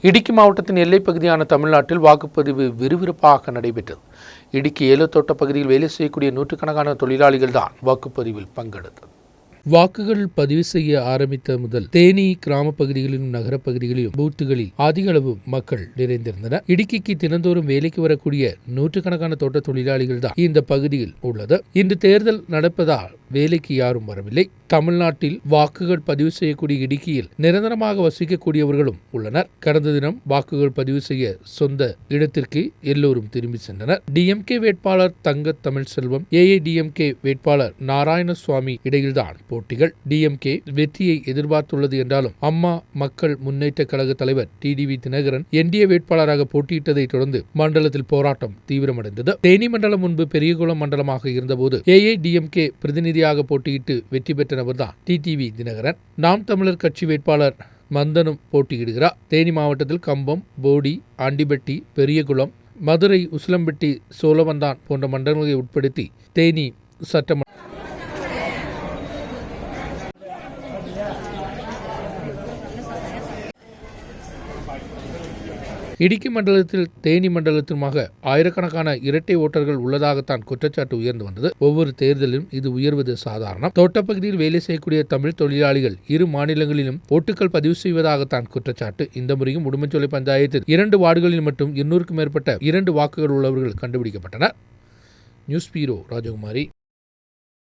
இடுக்கி மாவட்டத்தின் எல்லைப் பகுதியான தமிழ்நாட்டில் வாக்குப்பதிவு விறுவிறுப்பாக நடைபெற்றது. இடுக்கி ஏலத்தோட்ட பகுதியில் வேலை செய்யக்கூடிய நூற்றுக்கணக்கான தொழிலாளிகள் தான் வாக்குப்பதிவில் பங்கெடுத்தது. வாக்குகள் பதிவு செய்ய ஆரம்பித்த முதல் தேனி கிராம பகுதிகளிலும் நகரப் பகுதிகளிலும் பூத்துகளில் அதிக அளவு மக்கள் நிறைந்திருந்தனர். இடுக்கிக்கு தினந்தோறும் வேலைக்கு வரக்கூடிய நூற்றுக்கணக்கான தோட்ட தொழிலாளிகள் தான் இந்த பகுதியில் உள்ளது. இன்று தேர்தல் நடப்பதால் வேலைக்கு யாரும் வரவில்லை. தமிழ்நாட்டில் வாக்குகள் பதிவு செய்யக்கூடிய இடுக்கியில் நிரந்தரமாக வசிக்கக்கூடியவர்களும் உள்ளனர். கடந்த தினம் வாக்குகள் பதிவு செய்ய சொந்த இடத்திற்கு எல்லோரும் திரும்பி சென்றனர். டிஎம்கே வேட்பாளர் தங்க தமிழ்செல்வம், ஏஐடிஎம்கே வேட்பாளர் நாராயணசுவாமி இடையில்தான் போட்டிகள். டிஎம்கே வெற்றியை எதிர்பார்த்துள்ளது என்றாலும் அம்மா மக்கள் முன்னேற்ற கழக தலைவர் டிடிவி தினகரன் என்டிஏ வேட்பாளராக போட்டியிட்டதை தொடர்ந்து மண்டலத்தில் போராட்டம் தீவிரமடைந்தது. தேனி மண்டலம் முன்பு பெரியகுளம் மண்டலமாக இருந்தபோது ஏஐடிஎம்கே பிரதிநிதியாக போட்டியிட்டு வெற்றி பெற்ற நபர்தான் டிடிவி தினகரன். நாம் தமிழர் கட்சி வேட்பாளர் மந்தனும் போட்டியிடுகிறார். தேனி மாவட்டத்தில் கம்பம், போடி, ஆண்டிபட்டி, பெரியகுளம், மதுரை, உசிலம்பட்டி, சோழவந்தான் போன்ற மண்டலங்களை உட்படுத்தி தேனி சட்டமன்ற இடுக்கி மண்டலத்தில் தேனி மண்டலத்திலுமாக ஆயிரக்கணக்கான இரட்டை ஓட்டர்கள் உள்ளதாகத்தான் குற்றச்சாட்டு உயர்ந்து வந்தது. ஒவ்வொரு தேர்தலிலும் இது உயர்வது சாதாரணம். தோட்டப்பகுதியில் வேலை செய்யக்கூடிய தமிழ் தொழிலாளிகள் இரு மாநிலங்களிலும் ஓட்டுகள் பதிவு செய்வதாகத்தான் குற்றச்சாட்டு. இந்த முறையும் உடுமன்சோலை பஞ்சாயத்தில் 2 வார்டுகளில் மட்டும் 200க்கும் மேற்பட்ட 2 வாக்குகள் உள்ளவர்கள் கண்டுபிடிக்கப்பட்டனர். நியூஸ் பீரோ ராஜகுமாரி.